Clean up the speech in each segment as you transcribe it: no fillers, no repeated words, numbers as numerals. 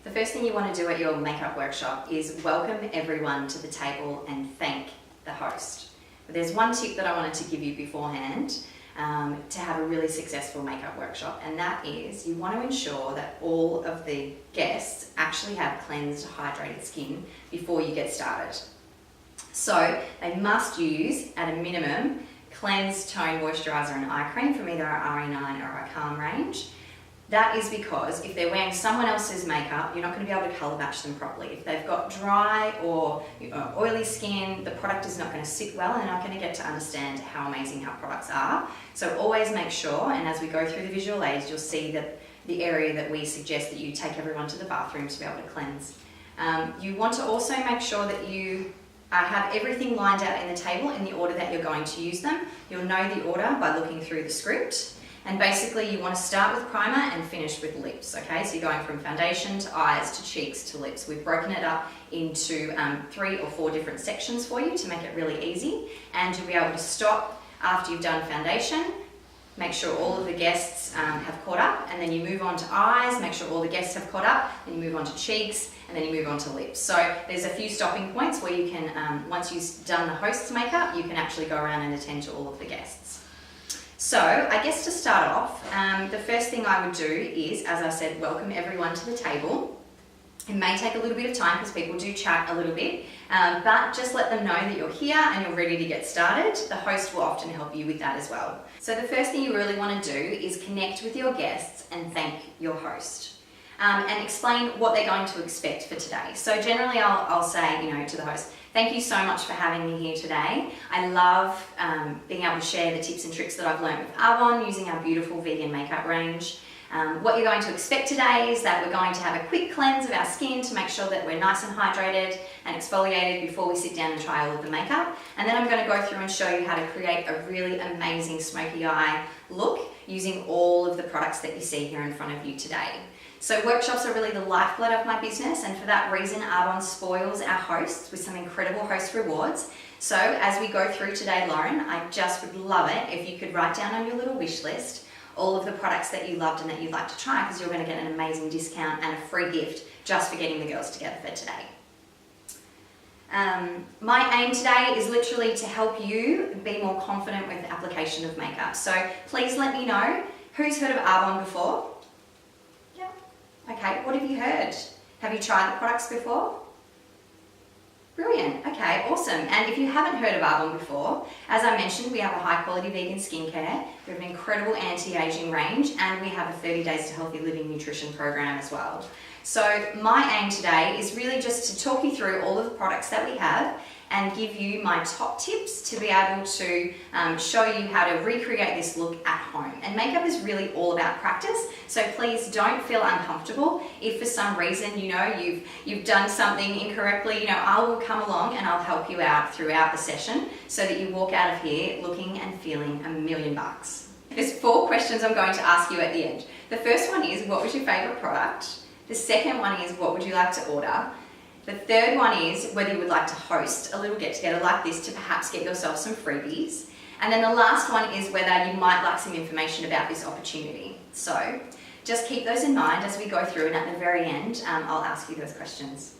The first thing you want to do at your makeup workshop is welcome everyone to the table and thank the host. But there's one tip that I wanted to give you beforehand to have a really successful makeup workshop, and that is you want to ensure that all of the guests actually have cleansed, hydrated skin before you get started. So they must use, at a minimum, cleanse, tone, moisturiser and eye cream from either our RE9 or our Calm range. That is because if they're wearing someone else's makeup, you're not going to be able to colour match them properly. If they've got dry or oily skin, the product is not going to sit well and they're not going to get to understand how amazing our products are. So always make sure, and as we go through the visual aids, you'll see that the area that we suggest that you take everyone to the bathroom to be able to cleanse. You want to also make sure that you have everything lined out in the table in the order that you're going to use them. You'll know the order by looking through the script. And basically you want to start with primer and finish with lips, okay? So you're going from foundation to eyes to cheeks to lips. We've broken it up into 3 or 4 different sections for you to make it really easy. And you'll be able to stop after you've done foundation, make sure all of the guests have caught up, and then you move on to eyes, make sure all the guests have caught up, then you move on to cheeks, and then you move on to lips. So there's a few stopping points where you can, once you've done the host's makeup, you can actually go around and attend to all of the guests. So I guess to start off, the first thing I would do is, as I said, welcome everyone to the table. It may take a little bit of time because people do chat a little bit, but just let them know that you're here and you're ready to get started. The host will often help you with that as well. So the first thing you really want to do is connect with your guests and thank your host. And explain what they're going to expect for today. So generally I'll say, to the host, thank you so much for having me here today. I love being able to share the tips and tricks that I've learned with Arbonne using our beautiful vegan makeup range. What you're going to expect today is that we're going to have a quick cleanse of our skin to make sure that we're nice and hydrated and exfoliated before we sit down and try all of the makeup. And then I'm going to go through and show you how to create a really amazing smoky eye look using all of the products that you see here in front of you today. So workshops are really the lifeblood of my business, and for that reason Arbonne spoils our hosts with some incredible host rewards. So as we go through today, Lauren, I just would love it if you could write down on your little wish list all of the products that you loved and that you'd like to try, because you're going to get an amazing discount and a free gift just for getting the girls together for today. My aim today is literally to help you be more confident with the application of makeup. So please let me know who's heard of Arbonne before. Okay, what have you heard? Have you tried the products before? Brilliant, okay, awesome. And if you haven't heard of Arbonne before, as I mentioned, we have a high quality vegan skincare, we have an incredible anti-aging range, and we have a 30 Days to Healthy Living nutrition program as well. So my aim today is really just to talk you through all of the products that we have and give you my top tips to be able to show you how to recreate this look at home. And makeup is really all about practice, so please don't feel uncomfortable. If for some reason you've done something incorrectly, I will come along and I'll help you out throughout the session so that you walk out of here looking and feeling $1,000,000. There's 4 questions I'm going to ask you at the end. The first one is, what was your favourite product? The second one is, what would you like to order? The third one is whether you would like to host a little get-together like this to perhaps get yourself some freebies. And then the last one is whether you might like some information about this opportunity. So just keep those in mind as we go through, and at the very end, I'll ask you those questions.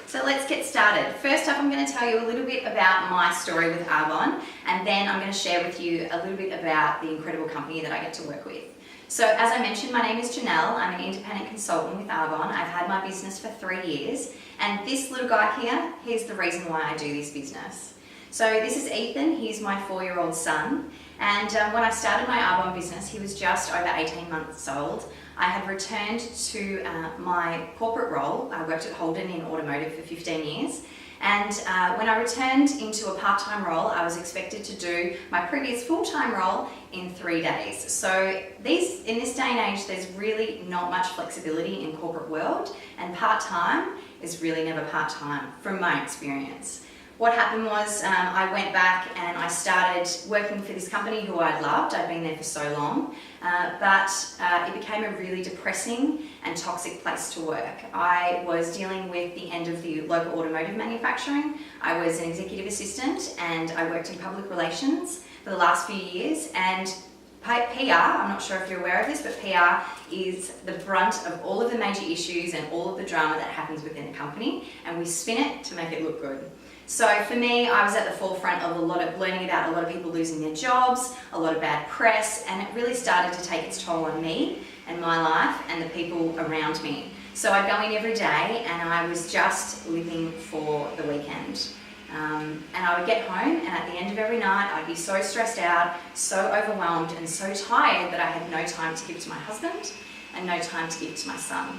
So let's get started. First up, I'm going to tell you a little bit about my story with Arbonne, and then I'm going to share with you a little bit about the incredible company that I get to work with. So as I mentioned, my name is Janelle. I'm an independent consultant with Arbonne. I've had my business for 3 years, and this little guy here, here's the reason why I do this business. So this is Ethan. He's my 4-year-old son, and when I started my Arbonne business, he was just over 18 months old. I had returned to my corporate role. I worked at Holden in automotive for 15 years. And when I returned into a part-time role, I was expected to do my previous full-time role in 3 days. So in this day and age, there's really not much flexibility in corporate world, and part-time is really never part-time from my experience. What happened was I went back and I started working for this company who I loved. I'd been there for so long, but it became a really depressing and toxic place to work. I was dealing with the end of the local automotive manufacturing. I was an executive assistant and I worked in public relations for the last few years, and PR, I'm not sure if you're aware of this, but PR is the brunt of all of the major issues and all of the drama that happens within a company, and we spin it to make it look good. So for me, I was at the forefront of learning about a lot of people losing their jobs, a lot of bad press, and it really started to take its toll on me and my life and the people around me. So I'd go in every day and I was just living for the weekend. And I would get home, and at the end of every night I'd be so stressed out, so overwhelmed and so tired that I had no time to give to my husband and no time to give to my son.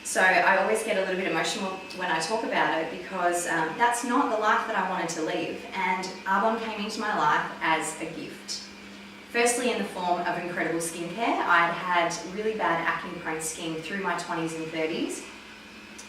So I always get a little bit emotional when I talk about it, because that's not the life that I wanted to live, and Arbonne came into my life as a gift. Firstly, in the form of incredible skincare. I'd had really bad acne-prone skin through my 20s and 30s,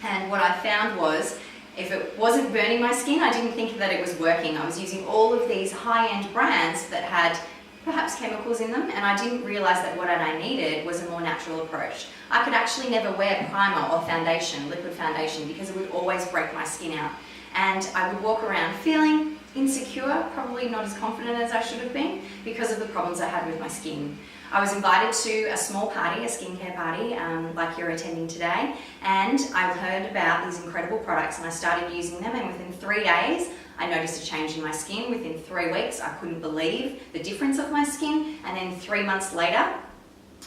and what I found was, if it wasn't burning my skin, I didn't think that it was working. I was using all of these high-end brands that had perhaps chemicals in them, and I didn't realise that what I needed was a more natural approach. I could actually never wear primer or foundation, liquid foundation, because it would always break my skin out. And I would walk around feeling insecure, probably not as confident as I should have been, because of the problems I had with my skin. I was invited to a small party, a skincare party, like you're attending today, and I heard about these incredible products and I started using them, and within 3 days I noticed a change in my skin. Within 3 weeks I couldn't believe the difference of my skin, and then 3 months later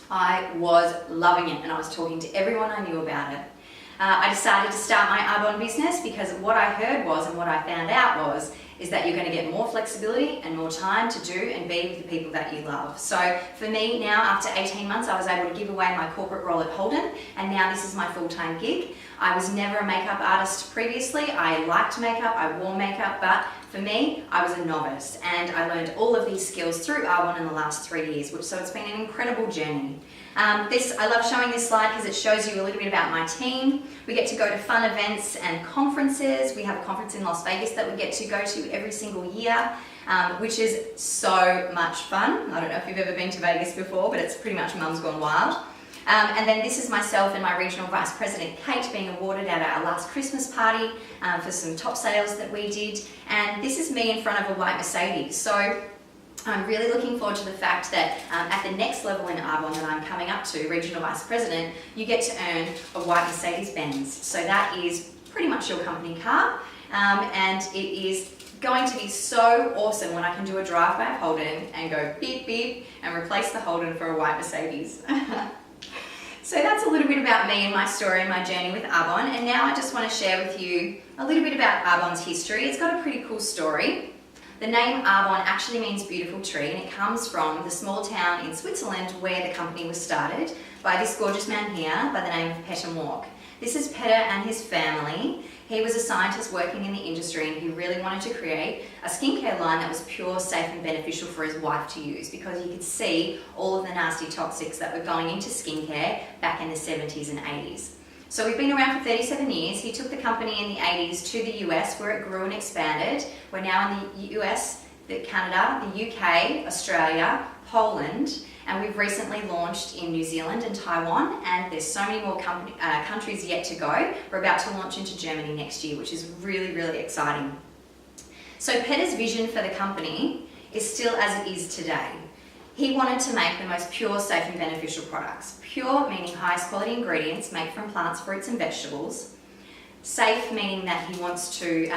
I was loving it and I was talking to everyone I knew about it. I decided to start my Arbonne business because what I heard was, and what I found out was, is that you're going to get more flexibility and more time to do and be with the people that you love. So for me now, after 18 months, I was able to give away my corporate role at Holden, and now this is my full-time gig. I was never a makeup artist previously. I liked makeup, I wore makeup, but for me, I was a novice, and I learned all of these skills through Arbonne in the last 3 years, so it's been an incredible journey. I love showing this slide because it shows you a little bit about my team. We get to go to fun events and conferences. We have a conference in Las Vegas that we get to go to every single year, which is so much fun. I don't know if you've ever been to Vegas before, but it's pretty much Mum's Gone Wild. And then this is myself and my Regional Vice President, Kate, being awarded at our last Christmas party for some top sales that we did. And this is me in front of a white Mercedes. So I'm really looking forward to the fact that at the next level in Arbonne that I'm coming up to, Regional Vice President, you get to earn a white Mercedes-Benz. So that is pretty much your company car, and it is going to be so awesome when I can do a drive-by of Holden and go beep beep and replace the Holden for a white Mercedes. So that's a little bit about me and my story and my journey with Arbonne, and now I just want to share with you a little bit about Arbonne's history. It's got a pretty cool story. The name Arbonne actually means beautiful tree, and it comes from the small town in Switzerland where the company was started by this gorgeous man here by the name of Peter Mork. This is Peter and his family. He was a scientist working in the industry, and he really wanted to create a skincare line that was pure, safe and beneficial for his wife to use, because he could see all of the nasty toxics that were going into skincare back in the 70s and 80s. So we've been around for 37 years. He took the company in the 80s to the US where it grew and expanded. We're now in the US, Canada, the UK, Australia, Poland, and we've recently launched in New Zealand and Taiwan, and there's so many more countries yet to go. We're about to launch into Germany next year, which is really, really exciting. So Peter's vision for the company is still as it is today. He wanted to make the most pure, safe and beneficial products. Pure meaning highest quality ingredients made from plants, fruits and vegetables. Safe meaning that he wants to,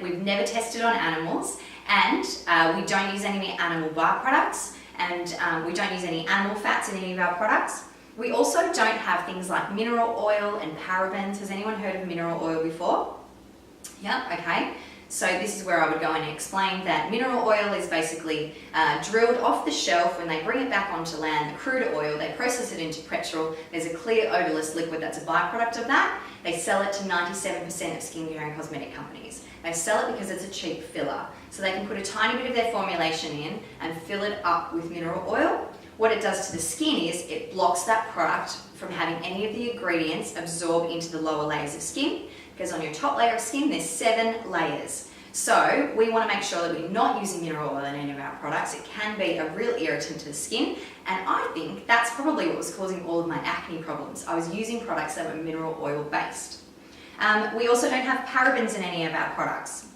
we've never tested on animals, and we don't use any animal byproducts, and we don't use any animal fats in any of our products. We also don't have things like mineral oil and parabens. Has anyone heard of mineral oil before? Yeah, okay. So this is where I would go in and explain that mineral oil is basically drilled off the shelf. When they bring it back onto land, the crude oil, they process it into petrol. There's a clear odorless liquid that's a byproduct of that. They sell it to 97% of skincare and cosmetic companies. They sell it because it's a cheap filler. So they can put a tiny bit of their formulation in and fill it up with mineral oil. What it does to the skin is it blocks that product from having any of the ingredients absorb into the lower layers of skin, because on your top layer of skin there's 7 layers. So we want to make sure that we're not using mineral oil in any of our products. It can be a real irritant to the skin, and I think that's probably what was causing all of my acne problems. I was using products that were mineral oil based. We also don't have parabens in any of our products.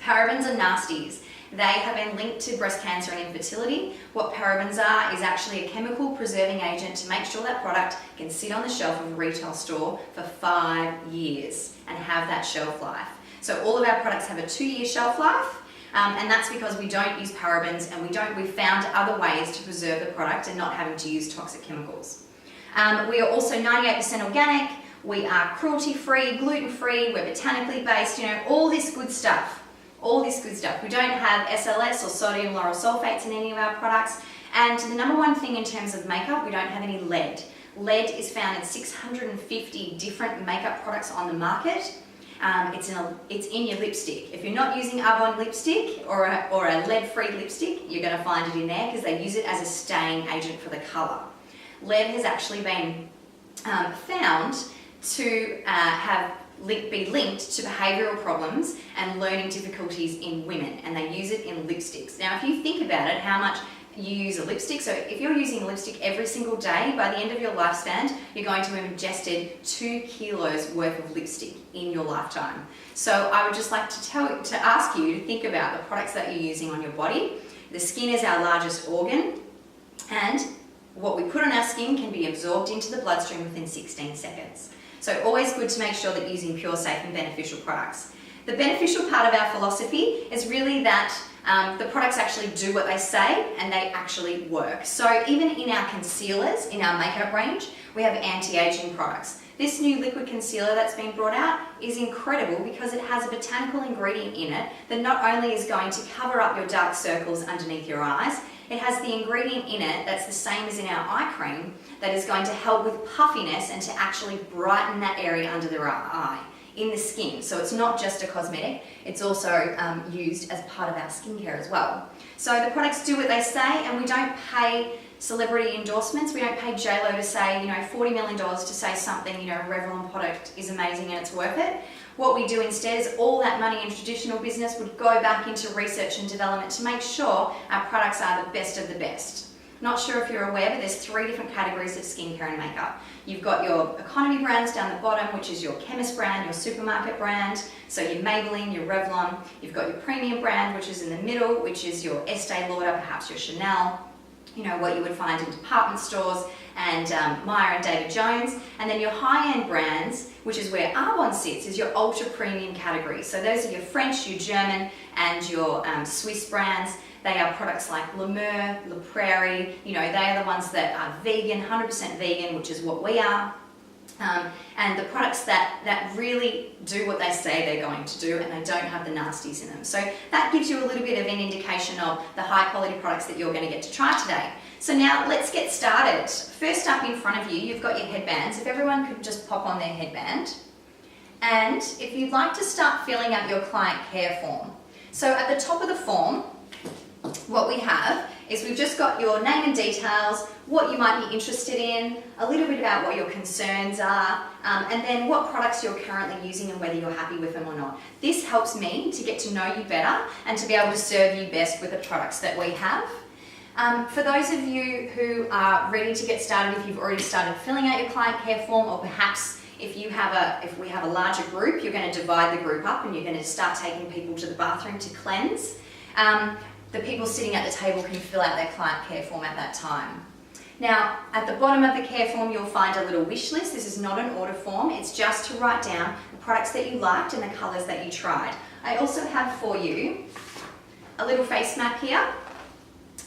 Parabens are nasties, They have been linked to breast cancer and infertility. What parabens are is actually a chemical preserving agent to make sure that product can sit on the shelf of a retail store for 5 years and have that shelf life. So all of our products have a 2-year shelf life. And that's because we don't use parabens and we've found other ways to preserve the product and not having to use toxic chemicals. We are also 98% organic, we are cruelty-free, gluten-free, we're botanically based, all this good stuff. All this good stuff. We don't have SLS or sodium lauryl sulfates in any of our products. And the number one thing in terms of makeup, we don't have any lead. Lead is found in 650 different makeup products on the market. It's in your lipstick. If you're not using Arbonne lipstick or a lead-free lipstick, you're going to find it in there because they use it as a staying agent for the colour. Lead has actually been found to be linked to behavioural problems and learning difficulties in women, and they use it in lipsticks. Now, if you think about it, how much you use a lipstick, so if you're using a lipstick every single day, by the end of your lifespan, you're going to have ingested 2 kilos worth of lipstick in your lifetime. So I would just like to ask you to think about the products that you're using on your body. The skin is our largest organ, and what we put on our skin can be absorbed into the bloodstream within 16 seconds. So always good to make sure that you're using pure, safe and beneficial products. The beneficial part of our philosophy is really that the products actually do what they say and they actually work. So even in our concealers, in our makeup range, we have anti-aging products. This new liquid concealer that's been brought out is incredible because it has a botanical ingredient in it that not only is going to cover up your dark circles underneath your eyes, it has the ingredient in it that's the same as in our eye cream that is going to help with puffiness and to actually brighten that area under the eye in the skin. So it's not just a cosmetic, it's also used as part of our skincare as well. So the products do what they say, and we don't pay celebrity endorsements. We don't pay JLo to say, $40 million to say something, Revlon product is amazing and it's worth it. What we do instead is all that money in traditional business would go back into research and development to make sure our products are the best of the best. Not sure if you're aware, but there's 3 different categories of skincare and makeup. You've got your economy brands down the bottom, which is your chemist brand, your supermarket brand, so your Maybelline, your Revlon. You've got your premium brand, which is in the middle, which is your Estee Lauder, perhaps your Chanel, what you would find in department stores, and Maya and David Jones. And then your high-end brands, which is where Arbonne sits, is your ultra-premium category. So those are your French, your German, and your Swiss brands. They are products like La Mer, La Prairie, they are the ones that are vegan, 100% vegan, which is what we are. And the products that really do what they say they're going to do, and they don't have the nasties in them. So that gives you a little bit of an indication of the high quality products that you're going to get to try today. So now let's get started. First up in front of you, you've got your headbands. If everyone could just pop on their headband. And if you'd like to start filling out your client care form. So at the top of the form, what we have is we've just got your name and details, what you might be interested in, a little bit about what your concerns are, and then what products you're currently using and whether you're happy with them or not. This helps me to get to know you better and to be able to serve you best with the products that we have. For those of you who are ready to get started, if you've already started filling out your client care form, or perhaps if we have a larger group, you're going to divide the group up and you're going to start taking people to the bathroom to cleanse. The people sitting at the table can fill out their client care form at that time. Now, at the bottom of the care form, you'll find a little wish list. This is not an order form. It's just to write down the products that you liked and the colours that you tried. I also have for you a little face map here.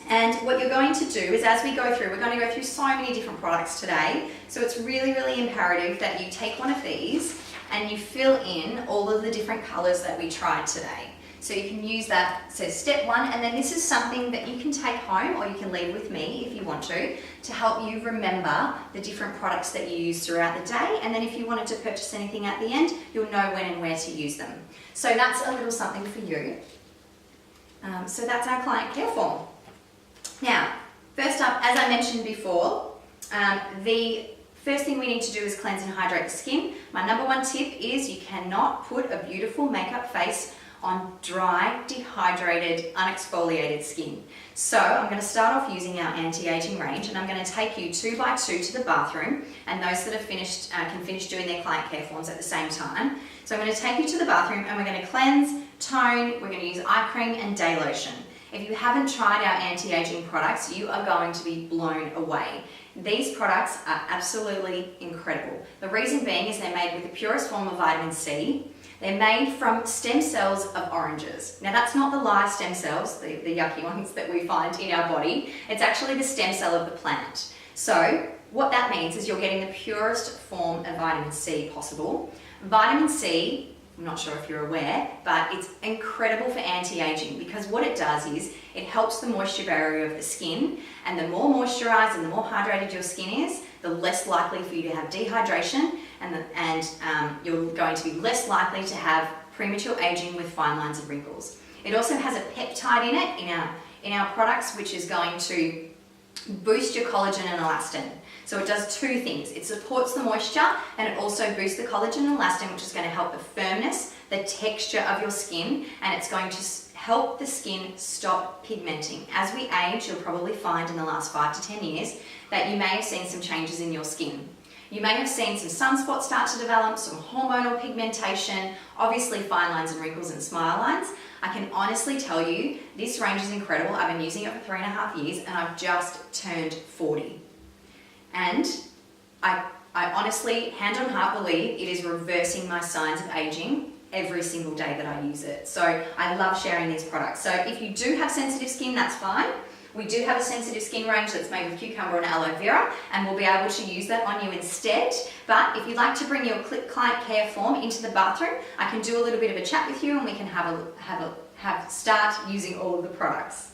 And what you're going to do is, as we go through, we're going to go through so many different products today. So it's really, really imperative that you take one of these and you fill in all of the different colours that we tried today. So you can use that, it says step 1, and then this is something that you can take home or you can leave with me if you want to help you remember the different products that you use throughout the day. And then if you wanted to purchase anything at the end, you'll know when and where to use them. So that's a little something for you. So that's our client care form. Now, first up, as I mentioned before, the first thing we need to do is cleanse and hydrate the skin. My number 1 tip is you cannot put a beautiful makeup face on dry, dehydrated, unexfoliated skin. So I'm going to start off using our anti-aging range, and I'm going to take you 2 by 2 to the bathroom, and those that have finished can finish doing their client care forms at the same time. So I'm going to take you to the bathroom and we're going to cleanse, tone, we're going to use eye cream and day lotion. If you haven't tried our anti-aging products, you are going to be blown away. These products are absolutely incredible. The reason being is they're made with the purest form of vitamin C. They're made from stem cells of oranges. Now that's not the live stem cells, the yucky ones that we find in our body. It's actually the stem cell of the plant. So what that means is you're getting the purest form of vitamin C possible. Vitamin C, I'm not sure if you're aware, but it's incredible for anti-aging because what it does is it helps the moisture barrier of the skin, and the more moisturized and the more hydrated your skin is, the less likely for you to have dehydration, and you're going to be less likely to have premature aging with fine lines and wrinkles. It also has a peptide in it in our products, which is going to boost your collagen and elastin. So it does two things. It supports the moisture and it also boosts the collagen and elastin, which is going to help the firmness, the texture of your skin, and it's going to help the skin stop pigmenting. As we age, you'll probably find in the last 5 to 10 years that you may have seen some changes in your skin. You may have seen some sunspots start to develop, some hormonal pigmentation, obviously fine lines and wrinkles and smile lines. I can honestly tell you, this range is incredible. I've been using it for 3.5 years and I've just turned 40. And I honestly, hand on heart, believe it is reversing my signs of aging every single day that I use it. So I love sharing these products. So if you do have sensitive skin, that's fine. We do have a sensitive skin range that's made with cucumber and aloe vera, and we'll be able to use that on you instead. But if you'd like to bring your client care form into the bathroom, I can do a little bit of a chat with you and we can start using all of the products.